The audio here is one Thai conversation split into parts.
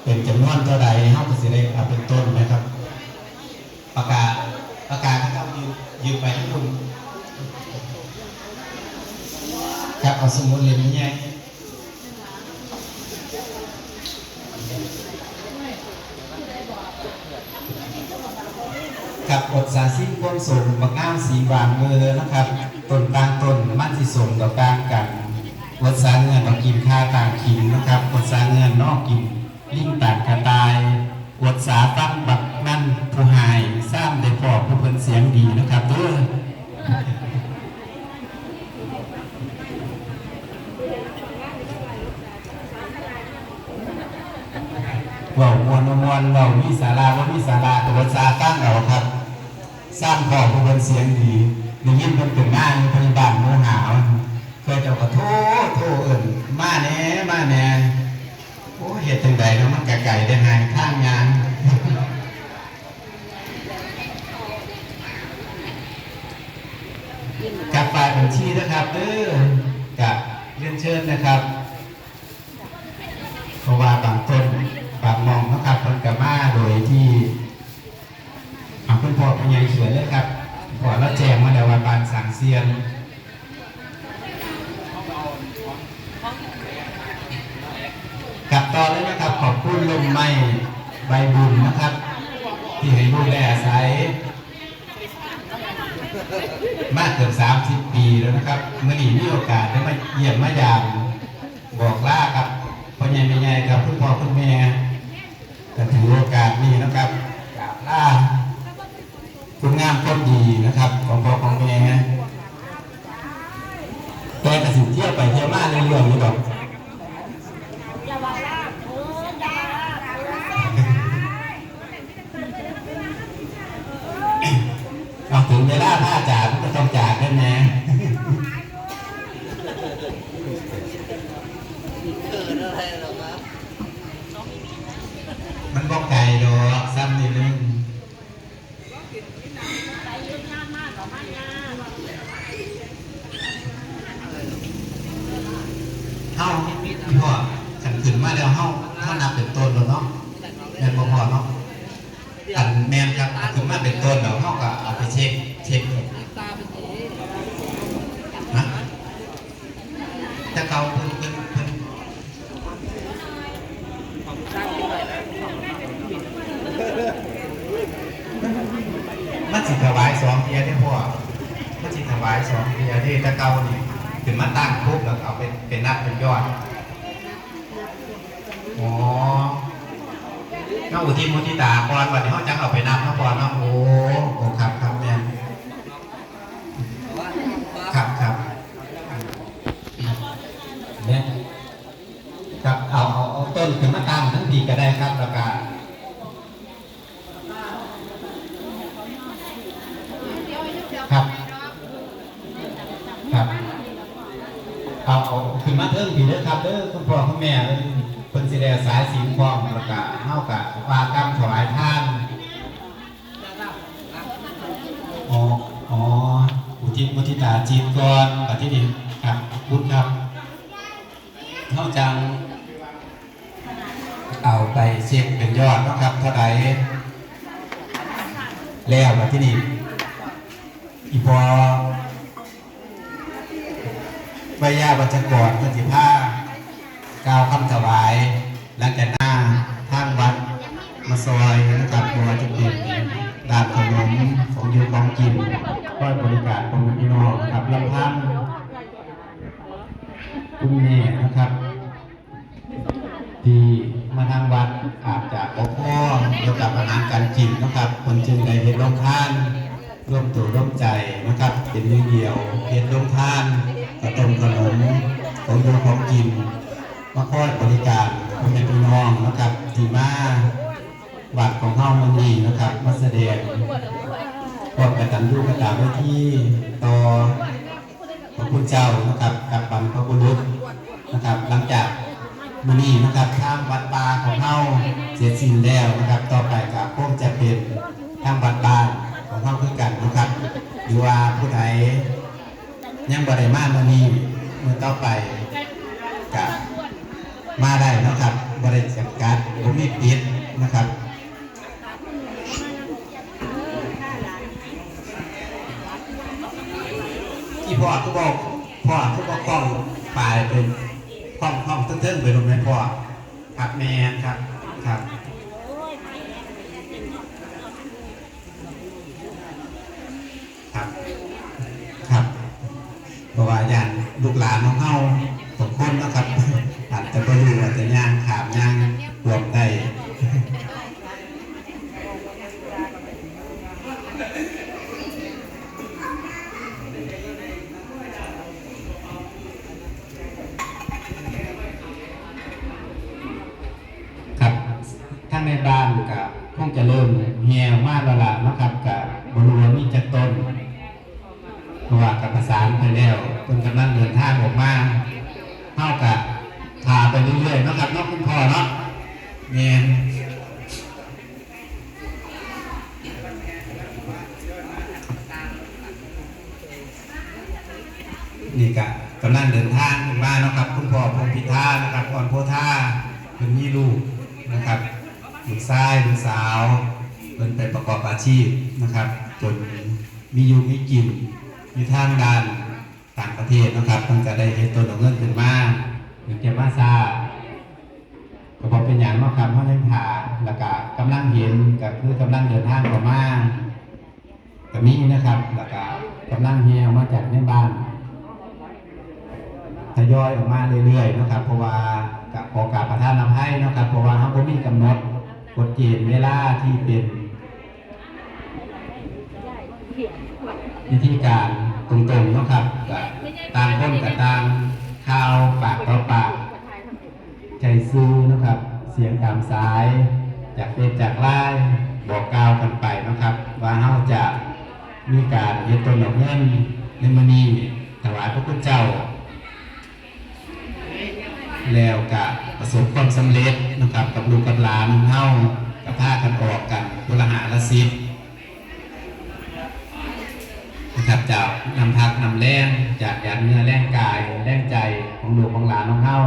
เป็นจำนวนเท่าใดเฮาก็สิได้เอาเป็นต้นนะครับประกาศให้เขายืมไปทุกคนครับเอาสมุดเล่มนี้ไงกับบทสาสิ้นความสมบักน้ำสีบานมือนะครับต้นกลางต้นมันสิสมดอกกลางกันบทสาเงินดอกกินค่าต่างขิงนะครับบทสาเงินนอกกินลิ่งต่างกระตายบทสาตั้งบักนั่นผู้หายสร้างได้พอผู้เพิ่นเสียงดีนะครับเด้อว่ามวนว่ามีสาราว่ามีสาราตัวสาตั้งเอาครับสร้างขอผู้เป็นเสียงดีในยิ่งเป็นถึงหน้าในพยาบาลโมหาวเคยเจ้าก็โทษเอิ่นมาแน่โอ้เหตุจังใดแล้วมันไก่ได้หายข้างงานกับฝ่ายบัญชีนะครับกับเรียนเชิญนะครับเพราะว่าบางต้นบางมองนะครับคนกับมาโดยที่คุณพ่อพญายเขียนเลยครับพ่อเราแจ้งมาแล้วว่าบานสั่งเสียนกับต่อเลยนะครับขอบคุณลมไม้ใบบุญนะครับที่ให้ดูแลอาศัยมากเกือบ30 ปีแล้วนะครับเมื่อนี้มีโอกาสได้มาเยี่ยมมายามบอกลาครับพ่อใหญ่แม่ใหญ่กับคุณพ่อคุณแม่ก็ถือโอกาสนี้นะครับกราบลาคุณงามคนดีนะครับของพ่อของแม่แต่กระสิเที่ยวไปเที่ยวมาเรื่องนี้ดอกเอาถึงเวลาผ้าจากก็ต้องจากกันนะมันบอกไก่ดอกซ้ำนิดนึงเฮ้าพี่พ่อขันขึ้นมาแล้วเฮ้านับเป็นต้นแล้วเนาะแม่นพ่อเนาะอันแมนครับขึ้นมาเป็นต้นแล้วเฮ้าก็เอาไปเช็คนะถ้าเขาเพิ่นมันสิถวาย2 เทียได้พ่อมันสิถวาย2 เทียได้ถ้าเขานี่ถึงมาตั้งปุ๊บแล้วเอาเป็นนับเป็นยอดอ๋อน้าอุทิศมุทิตาก่อนวันนี้เขาจังเอาไปนับนะก่อนนะโอ้ครับแม่ครับเนี่ยครับเอาต้นขึ้นมาตั้งทั้งทีก็ได้ครับแล้วก็ครับเอาขึ้นมาเพิ่มผีเด้อครับคุณพ่อคุณแม่เป็นสีแดงสายสีฟองแล้วก็เท่ากับวากรรมถวายท่านอุทิศมุทิตาจีนก่อนปฏิทินครับพุทธครับเท่าจังเอาไปเช็คเป็นยอดนะครับเท่าไหร่แล้วปฏิทินอีพอใบยาบัจจกรปฏิภาคกล่าวคำถวายหลังจากหน้าทางวัดมาซอยนะครับบัวจุดเด่นดาบขนมของยูของกินก็บริการของพี่น้องกับลำพังคุณแม่นะครับที่มาทางวัดอาจจะพบพ่อเกี่ยวกับอาหารการกินนะครับคนจึงได้เห็นลงทานร่วมตัวร่วมใจนะครับเป็นเดียวเห็นลงทานกระต้มขนมของยูของกินมาคอยบริการพ่อแม่พี่น้องนะครับที่มาวัดของเฮามันนี่นะครับมาแสดงความกตัญญูกตเวทีต่อพระคุณเจ้านะครับกับบรรพบุรุษนะครับหลังจากมันนี่นะครับข้ามวัดป่าของเฮาเสร็จสิ้นแล้วนะครับต่อไปกับพวกจะเป็นข้ามวัดป่าของเฮาคือกันนะครับหรือว่าผู้ใดยังบ่ได้มามันนี่เมื่อต่อไปกับมาได้นะครับบริจาคการผมมี เทิงไปลงแม่พ่อครับแมนครับครับครับครับเพราะว่าอย่างลูกหลานของเฮาทุกคนนะครับอาจจะบ่รู้ว่าจะย่างขามย่างรวมได้ทั้งในบ้านกับคงจะเริ่มเหี่ยวมากแล้วล่ะนะครับกับบริเวณมีจักต้นเพราะว่ากับประสานไปแล้วคนกำลังเดินทางออกมาเท่ากับพาไปเรื่อยๆนะครับน้องคุณพ่อเนาะเมียนนี่กะกำลังเดินทางมานะครับคุณพ่อพงพิธานะครับอ่อนโพธาเป็นมีลูกนะครับลูกชายลูกสาวเป็นไปประกอบอาชีพนะครับจนมีอยู่มีกินอยู่ทางด้านต่างประเทศนะครับเพิ่งจะได้เห็นตัวเงินขึ้นมาถึงจะมาซาก็บอกเป็นอย่างมากครับเพราะยังถ่าแล้วก็กำลังเห็นก็คือกำลังเดินทางเข้ามาก็มีนะครับแล้วก็กำลังเฮียมาจากในบ้านทยอยออกมาเรื่อยๆนะครับเพราะว่ากับขอกราบประทานอภัยนะครับเพราะว่าเขาไม่มีกำหนดกฎเกณฑ์เวลาที่เป็นวิธีการตรงๆนะครับกับตามคนกับตามข่าวปากต่อปากใจซื้อนะครับเสียงตามสายจากเฟซจากไลน์บอกกล่าวกันไปนะครับว่าเขาจะมีการเฮ็ดต้นดอกเงินในมื้อนี้ถวายพระพุทธเจ้าแล้วก็ประสบความสำเร็จนะครับกับลูกกับหลานเฮากับพากันออกกันคนละ5 ละ 10นะครับจะนำพักนำแรงจากหยาดเนื้อแรงกายแรงใจของลูกของหลานของเฮา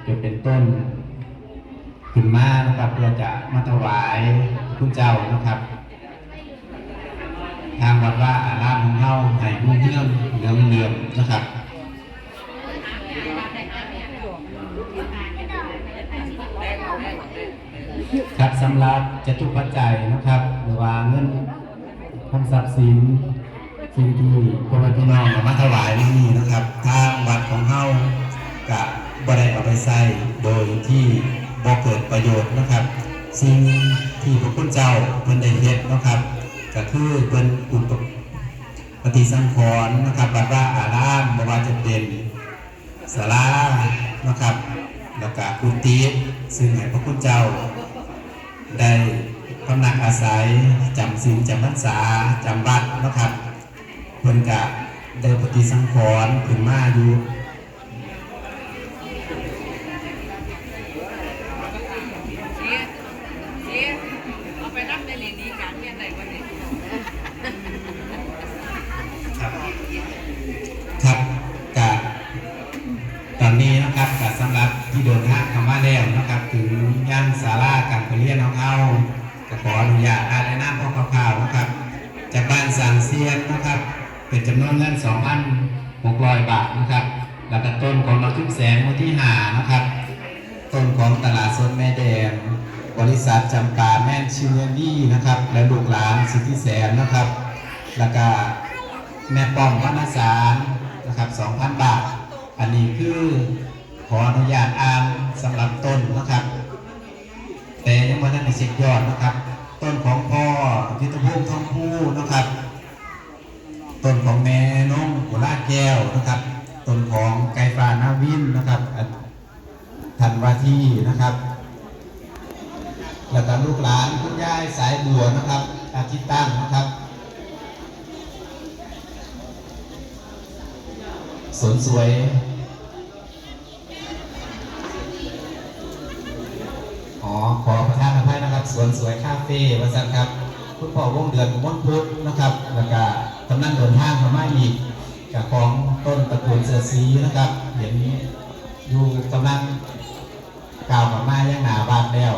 จนเป็นต้นขึ้นมานะครับเพื่อจะมาถวายคุณเจ้านะครับทางวัดว่าอารามของเฮาให้รุ่งเรืองเรืองนะครับครับสำหรับจตุปัจจัยนะครับหรือว่าเงินทำทรัพย์สินสิ่งที่พ่อแม่พี่น้องมาถวายนี่นะครับทางวัดของเฮากับบ่ได้เอาไปใช้โดยที่บ่เกิดประโยชน์นะครับสิ่งที่พระคุณเจ้าเพิ่นได้เฮ็ดนะครับก็คือเพิ่นอุปฏิสังขรณ์นะครับวัดว่าอารามบ่ว่าจะเป็นศาลานะครับแล้วก็กุฏิซึ่งให้พระคุณเจ้าได้พำนักอาศัยจำศีลจำพรรษาจำวัดนะครับเพิ่นก็ได้ปฏิสังขรณ์ขึ้นมาอยู่เอาไปรับในเรื่องนี้การเรียนไหนวันนี้ครับกับตอนนี้นะครับกับสำหรับที่เดินทางเข้ามาแล้วนะครับถึงย่านศาลาการประเรียนของเขาก็ขออนุญาตอ่านในนามพ่อข่าวนะครับจากบ้านสังเซียนนะครับเป็นจำนวนเงิน 2,600 บาทนะครับแล้วก็ต้นของเราทุกแสงวันที่5นะครับต้นของตลาดสดแม่แดงบริษัทจำปาแม่นชิวเนนี่นะครับและลูกหลานสิทธิแสนนะครับแล้วก็แม่ป้อมวรรณสารนะครับ 2,000 บาทอันนี้คือขออนุญาตอ่านสำหรับต้นนะครับแต่ยังไม่ทันได้เช็คยอดนะครับต้นของพ่อยุทธภูมิทองผู้นะครับต้นของแม่น้องกุลาแก้วนะครับต้นของไก่ฟ้านาวินนะครับธันวาทีนะครับแล้วก็ลูกหลานคุณยายสายบัวนะครับอาทิตย์ตั้งนะครับสวนสวยขอประทานอภัยนะครับสวนสวยคาเฟ่วสันครับคุณพ่อวงเดือนม้วนพุทธนะครับแล้วก็กำลังเดินทางมาอีกกับของต้นตระกูลเสือซีนะครับเห็นอยู่กำลังกล่าวมาย่างหนาบานแล้ว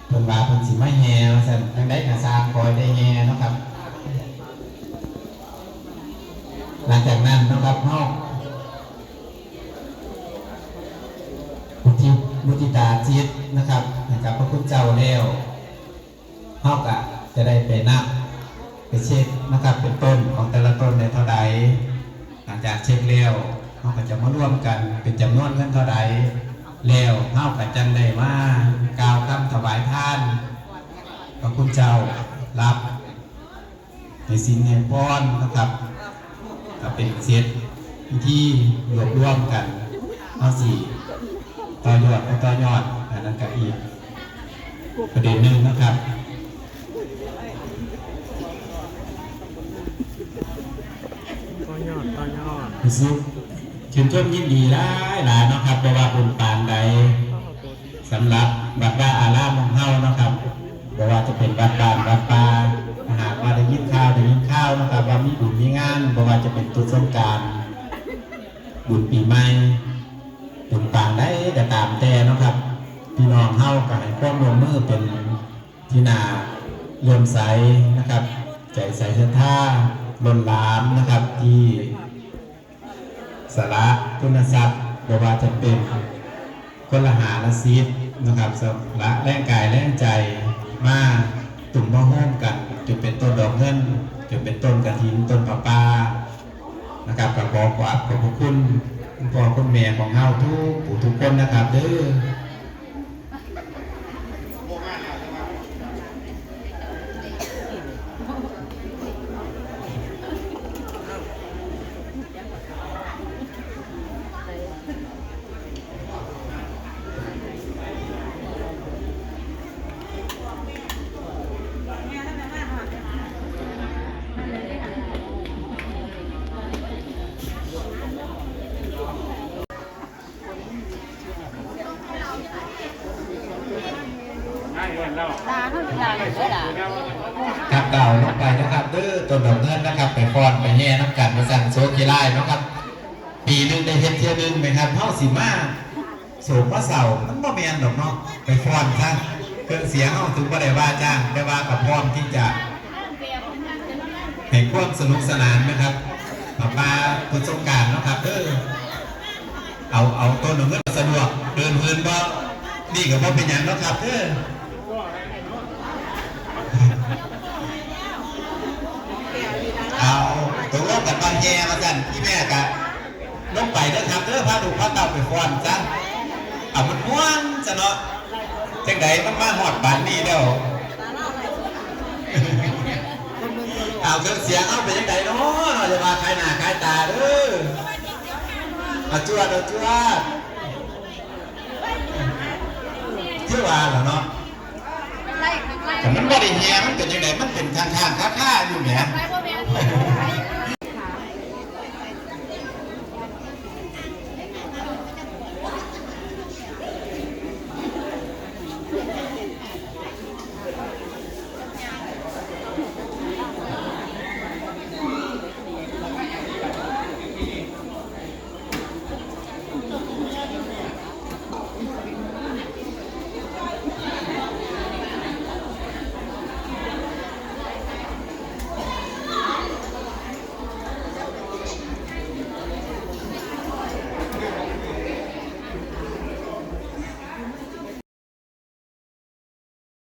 เพิ่นว่าเพิ่นสิไม่แห่วสันยังได้กระซางคอยได้แห่นะครับหลังจากนั้นนะครับนอกอุทิศ มุทิตาจิตนะครับให้กับพระคุณเจ้าแล้วเฮากะจะได้ไปนับไปเช็คนะครับเป็นต้นของแต่ละต้นในเท่าใดหลังจากเช็คแล้วเฮาก็จะมาร่วมกันเป็นจำนวนเงินเท่าใดแล้วเฮาก็จังได้มากล่าวคำถวายทานพระคุณเจ้ารับในสินในพรนะครับก็เป็นเซตที่รวบรวมกันเอาสิต่อยอดอันนั้นก็อีกประเด็นหนึ่งนะครับรู้สึกชื่นชมยินดีหลายเนาะครับเพราะว่าบุญปานใดสำหรับวัดว่าอารามของเฮานะครับเพราะว่าจะเป็นวัดบ้านวัดป่าหากว่าได้ยินข่าวนะครับว่ามีบุญมีงานเพราะว่าจะเป็นตุสงกรานต์บุญปีใหม่บุญปานใดแต่ตามแต่นะครับพี่น้องเฮาก็ให้ความร่วมมือเป็นที่นาเลื่อมใสนะครับใจใส่ศรัทธาล้นหลามนะครับที่สาระคุณทรัพย์ไม่ว่าจะเป็นคนละหาละซีดนะครับสาระแรงกายแรงใจมาตุ่มมาห้อมกันจนเป็นต้นดอกเงินจนเป็นต้นกระถินต้นปานะครับขอขอบคุณพ่อคุณแม่ของเฮาทุกผู้ทุกคนนะครับเด้อครับเก่าลงไปนะครับเด้อต้นดอกเงินนะครับไปฟ้อนไปแห่น้ำกันมาสั่งโซกีไล่นะครับปีนึงได้เฮ็ดเที่ยวนึงไหมครับเท่าสิมาโศกว่าเสามันบ่แมนดอกเนาะไปฟ้อนซะเครื่องเสียงเอาถึงบ่ได้ว่าจ้างได้ว่ากับพร้อมที่จะให้ความสนุกสนานนะครับมาคุณสงกรานต์นะครับเด้อเอาต้นดอกเงินสะดวกเดินเพลินบ่นี่ก็บ่เป็นหยังเนาะครับเด้อเอาตัวรถกับตอนแย่มาสั่นที่แม่กะลงไปเด้อครับเด้อพาดูพาเต่าไปฟ้อนจ้ะเอามันม้วนจะเนาะจังใดมันมาหอดบานนี่แล้วเอาเครื่องเสียงเอาไปจังใดเนาะเราจะมาคลายหน้าคลายตาเด้อเอาจวดเที่ว่าเหรอเนาะแต่มันบ่ได้แย่มันเป็นยังไงมันเป็นข้างๆค่าๆอยู่เนี่ย